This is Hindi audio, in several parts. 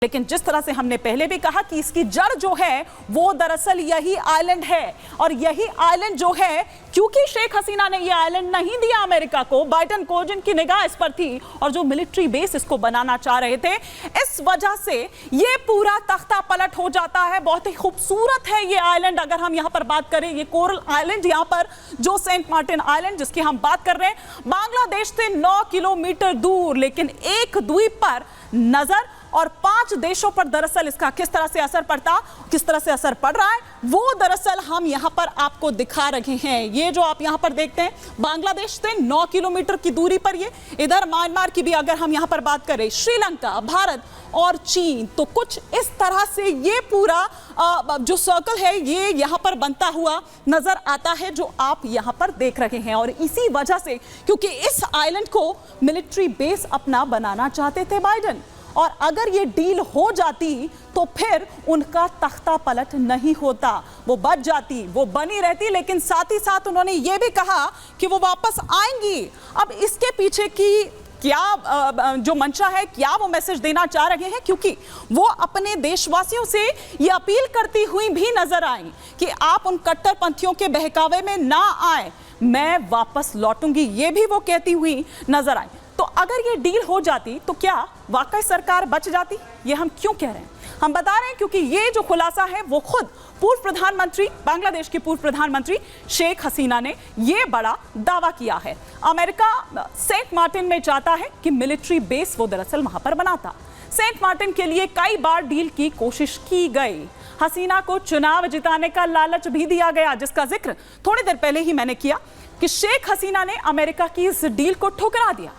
लेकिन जिस तरह से हमने पहले भी कहा कि इसकी जड़ जो है वो दरअसल यही आइलैंड है, और यही आइलैंड जो है, क्योंकि शेख हसीना ने ये आइलैंड नहीं दिया अमेरिका को, बाइडेन को, जिनकी निगाह इस पर थी और जो मिलिट्री बेस इसको बनाना चाह रहे थे, इस वजह से ये पूरा तख्ता पलट हो जाता है। बहुत ही खूबसूरत है ये आइलैंड। अगर हम यहाँ पर बात करें, ये कोरल आइलैंड यहाँ पर जो सेंट मार्टिन आइलैंड जिसकी हम बात कर रहे हैं, बांग्लादेश से 9 किलोमीटर दूर, लेकिन एक द्वीप पर नजर, और 5 देशों पर दरअसल इसका किस तरह से असर पड़ता, किस तरह से असर पड़ रहा है, वो दरअसल हम यहां पर आपको दिखा रहे हैं। ये जो आप यहां पर देखते हैं, बांग्लादेश से 9 किलोमीटर की दूरी पर ये, इधर म्यांमार की भी अगर हम यहां पर बात करें, श्रीलंका, भारत और चीन, तो कुछ इस तरह से ये पूरा जो सर्कल है ये यहां पर बनता हुआ नजर आता है, जो आप यहां पर देख रहे हैं। और इसी वजह से, क्योंकि इस आइलैंड को मिलिट्री बेस अपना बनाना चाहते थे बाइडेन, और अगर ये डील हो जाती तो फिर उनका तख्ता पलट नहीं होता, वो बच जाती, वो बनी रहती, लेकिन साथ ही साथ उन्होंने ये भी कहा कि वो वापस आएंगी। अब इसके पीछे की क्या जो मंशा है, क्या वो मैसेज देना चाह रहे हैं, क्योंकि वो अपने देशवासियों से ये अपील करती हुई भी नजर आई कि आप उन कट्टरपंथियों के बहकावे में ना आए, मैं वापस लौटूंगी, ये भी वो कहती हुई नजर आई। तो अगर ये डील हो जाती तो क्या वाकई सरकार बच जाती? ये हम क्यों कह रहे हैं? हम बता रहे हैं क्योंकि ये जो खुलासा है वो खुद पूर्व प्रधानमंत्री, बांग्लादेश की पूर्व प्रधानमंत्री शेख हसीना ने ये बड़ा दावा किया है। अमेरिका सेंट मार्टिन में चाहता है कि मिलिट्री बेस वो दरअसल वहां पर बनाता। सेंट मार्टिन के लिए कई बार डील की कोशिश की गई। हसीना को चुनाव जिताने का लालच भी दिया गया, जिसका जिक्र थोड़ी देर पहले ही मैंने किया कि शेख हसीना ने अमेरिका की इस डील को ठुकरा दिया।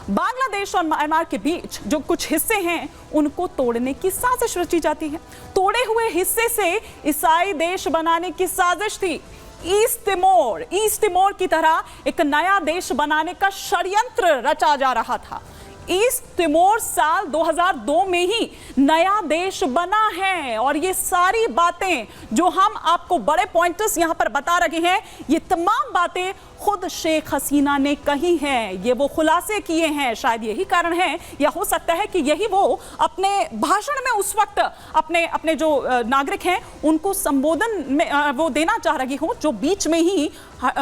बांग्लादेश और म्यांमार के बीच जो कुछ हिस्से हैं उनको तोड़ने की साजिश रची जाती है। तोड़े हुए हिस्से से ईसाई देश बनाने की साजिश थी। ईस्ट तिमोर की तरह एक नया देश बनाने का षड्यंत्र रचा जा रहा था। ईस्ट तिमोर साल 2002 में ही नया देश बना है, और ये सारी बातें जो हम आपको बड़े पॉइंटर्स यहां पर बता रहे हैं, ये तमाम बातें खुद शेख हसीना ने कही हैं, ये वो खुलासे किए हैं। शायद यही कारण है, या हो सकता है कि यही वो अपने भाषण में उस वक्त अपने जो नागरिक हैं उनको संबोधन में वो देना चाह रही हो, जो बीच में ही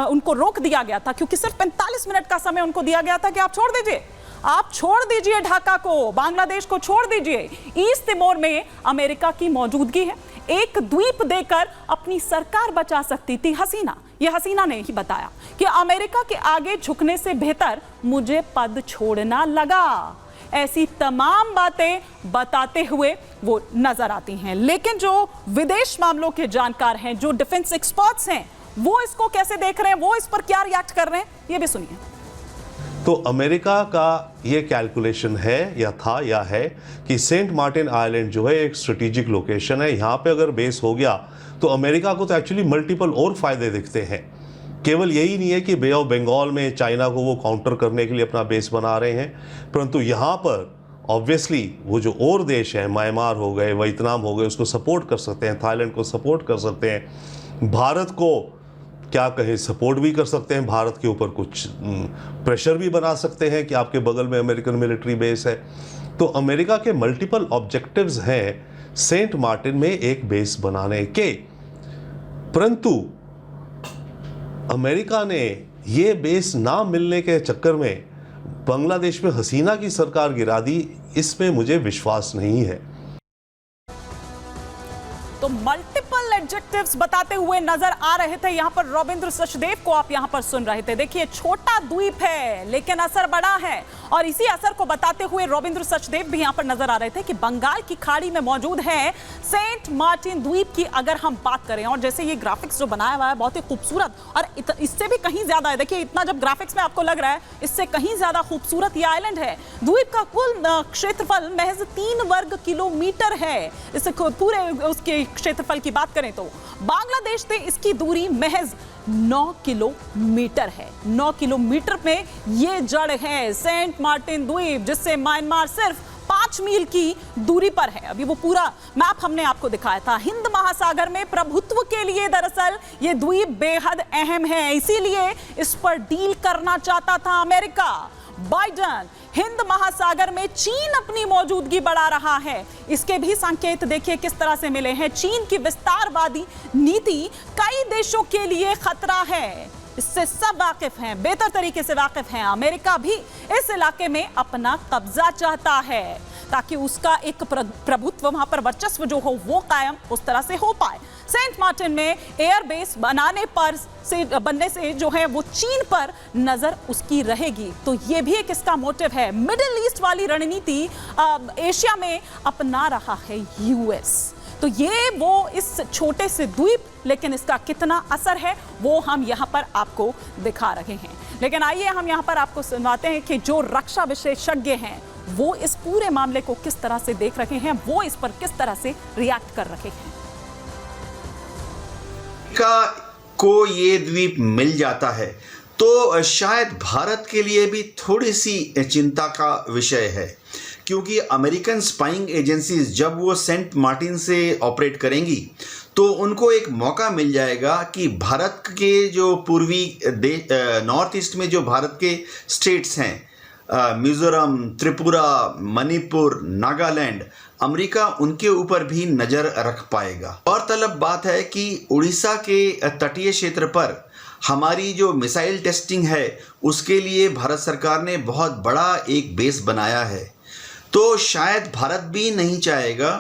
उनको रोक दिया गया था, क्योंकि सिर्फ 45 मिनट का समय उनको दिया गया था कि आप छोड़ दीजिए, आप छोड़ दीजिए ढाका को, बांग्लादेश को छोड़ दीजिए। ईस्ट तिमोर में अमेरिका की मौजूदगी है, एक द्वीप देकर अपनी सरकार बचा सकती थी हसीना। यह हसीना ने ही बताया कि अमेरिका के आगे झुकने से बेहतर मुझे पद छोड़ना लगा। ऐसी तमाम बातें बताते हुए वो नजर आती हैं। लेकिन जो विदेश मामलों के जानकार हैं, जो डिफेंस एक्सपर्ट्स हैं, वो इसको कैसे देख रहे हैं, वो इस पर क्या रिएक्ट कर रहे हैं, ये भी सुनिए। तो अमेरिका का ये कैलकुलेशन है या है कि सेंट मार्टिन आइलैंड जो है एक स्ट्रेटेजिक लोकेशन है, यहाँ पे अगर बेस हो गया तो अमेरिका को तो एक्चुअली मल्टीपल और फायदे दिखते हैं। केवल यही नहीं है कि बे ऑफ बंगाल में चाइना को वो काउंटर करने के लिए अपना बेस बना रहे हैं, परंतु यहाँ पर ऑब्वियसली वो जो और देश हैं, म्यांमार हो गए, वियतनाम हो गए, उसको सपोर्ट कर सकते हैं, थाईलैंड को सपोर्ट कर सकते हैं, भारत को क्या कहें सपोर्ट भी कर सकते हैं, भारत के ऊपर कुछ प्रेशर भी बना सकते हैं कि आपके बगल में अमेरिकन मिलिट्री बेस है। तो अमेरिका के मल्टीपल ऑब्जेक्टिव्स हैं सेंट मार्टिन में एक बेस बनाने के, परंतु अमेरिका ने ये बेस ना मिलने के चक्कर में बांग्लादेश में हसीना की सरकार गिरा दी, इसमें मुझे विश्वास नहीं है। तो मल्टीपल एडजेक्टिव्स बताते हुए नजर आ रहे थे यहां पर रविंद्र सचदेव को, आप यहां पर सुन रहे थे। देखिए, छोटा द्वीप है लेकिन असर बड़ा है, और इसी असर को बताते हुए रविंद्र सचदेव भी यहां पर नजर आ रहे थे कि बंगाल की खाड़ी में मौजूद है सेंट मार्टिन द्वीप की अगर हम बात करें। और जैसे ये ग्राफिक्स जो बनाया हुआ है बहुत ही खूबसूरत, और इससे भी कहीं ज्यादा है। देखिए, इतना जब ग्राफिक्स में आपको लग रहा है, इससे कहीं ज्यादा खूबसूरत ये आइलैंड है। द्वीप का कुल क्षेत्रफल महज 3 वर्ग किलोमीटर है। इससे पूरे उसके क्षेत्रफल की बात करें तो बांग्लादेश से इसकी दूरी महज 9 किलोमीटर है। 9 किलोमीटर में ये जड़ है सेंट मार्टिन द्वीप, जिससे म्यांमार सिर्फ 5 मील की दूरी पर है। अभी वो पूरा मैप हमने आपको दिखाया था। हिंद महासागर में प्रभुत्व के लिए दरअसल ये द्वीप बेहद अहम है, इसीलिए इस पर डील करना चाहता था अमेरिका। बाइडेन। हिंद महासागर में चीन अपनी मौजूदगी बढ़ा रहा है, इसके भी संकेत देखिए किस तरह से मिले हैं। चीन की विस्तारवादी नीति कई देशों के लिए खतरा है, इससे सब वाकिफ हैं, बेहतर तरीके से वाकिफ हैं। अमेरिका भी इस इलाके में अपना कब्जा चाहता है ताकि उसका एक प्रभुत्व, वहां पर वर्चस्व जो हो वो कायम उस तरह से हो पाए। सेंट मार्टिन में एयरबेस बनने से जो है वो चीन पर नजर उसकी रहेगी, तो ये भी एक इसका मोटिव है। मिडिल ईस्ट वाली रणनीति एशिया में अपना रहा है यूएस, तो ये वो इस छोटे से द्वीप, लेकिन इसका कितना असर है वो हम यहाँ पर आपको दिखा रहे हैं। लेकिन आइए हम यहाँ पर आपको सुनवाते हैं कि जो रक्षा विशेषज्ञ हैं वो इस पूरे मामले को किस तरह से देख रहे हैं, वो इस पर किस तरह से रिएक्ट कर रहे हैं। को ये द्वीप मिल जाता है तो शायद भारत के लिए भी थोड़ी सी चिंता का विषय है, क्योंकि अमेरिकन स्पाइंग एजेंसीज जब वो सेंट मार्टिन से ऑपरेट करेंगी तो उनको एक मौका मिल जाएगा कि भारत के जो पूर्वी नॉर्थ ईस्ट में जो भारत के स्टेट्स हैं, मिजोरम, त्रिपुरा, मणिपुर, नागालैंड, अमेरिका उनके ऊपर भी नज़र रख पाएगा। और तलब बात है कि उड़ीसा के तटीय क्षेत्र पर हमारी जो मिसाइल टेस्टिंग है उसके लिए भारत सरकार ने बहुत बड़ा एक बेस बनाया है, तो शायद भारत भी नहीं चाहेगा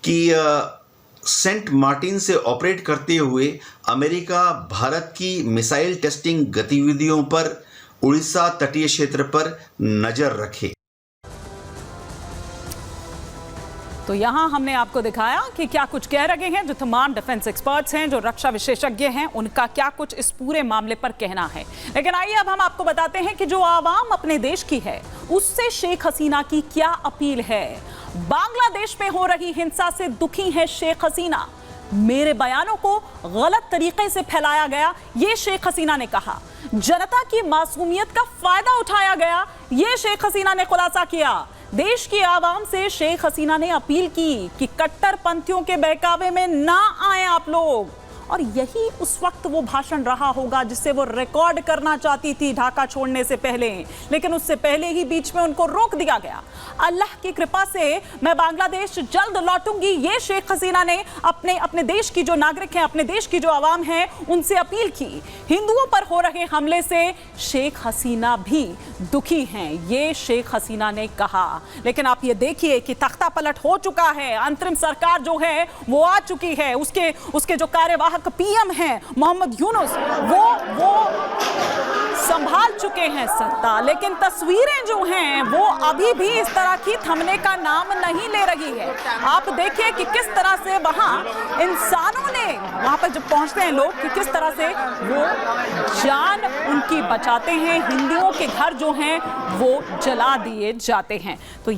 कि सेंट मार्टिन से ऑपरेट करते हुए अमेरिका भारत की मिसाइल टेस्टिंग गतिविधियों पर उड़ीसा तटीय क्षेत्र पर नजर रखे। तो यहां हमने आपको दिखाया कि क्या कुछ कह रहे हैं जो तमाम डिफेंस एक्सपर्ट्स हैं, जो रक्षा विशेषज्ञ हैं, उनका क्या कुछ इस पूरे मामले पर कहना है। लेकिन आइए अब हम आपको बताते हैं कि जो आवाम अपने देश की है उससे शेख हसीना की क्या अपील है। बांग्लादेश में हो रही हिंसा से दुखी है शेख हसीना। मेरे बयानों को गलत तरीके से फैलाया गया, ये शेख हसीना ने कहा। जनता की मासूमियत का फायदा उठाया गया, ये शेख हसीना ने खुलासा किया। देश की आवाम से शेख हसीना ने अपील की कि कट्टरपंथियों के बहकावे में ना आए आप लोग। और यही उस वक्त वो भाषण रहा होगा जिसे वो रिकॉर्ड करना चाहती थी ढाका छोड़ने से पहले, लेकिन उससे पहले ही बीच में उनको रोक दिया गया। अल्लाह की कृपा से मैं बांग्लादेश जल्द लौटूंगी, ये शेख हसीना ने अपने देश की जो नागरिक हैं, अपने देश की जो आवाम है, उनसे अपील की। हिंदुओं पर हो रहे हमले से शेख हसीना भी दुखी हैं, ये शेख हसीना ने कहा। लेकिन आप ये देखिए कि तख्ता पलट हो चुका है, अंतरिम सरकार जो है वो आ चुकी है। उसके जो कार्यवाहक पीएम हैं मोहम्मद यूनुस, वो संभाल चुके हैं सत्ता, लेकिन तस्वीरें जो हैं वो अभी भी इस तरह की थमने का नाम नहीं ले रही है। आप देखिए कि किस तरह से वहां इंसानों ने, वहां पर जब पहुंचते हैं लोग, कि किस तरह से वो जान उनकी बचाते हैं। हिंदुओं के घर जो हैं वो जला दिए जाते हैं। तो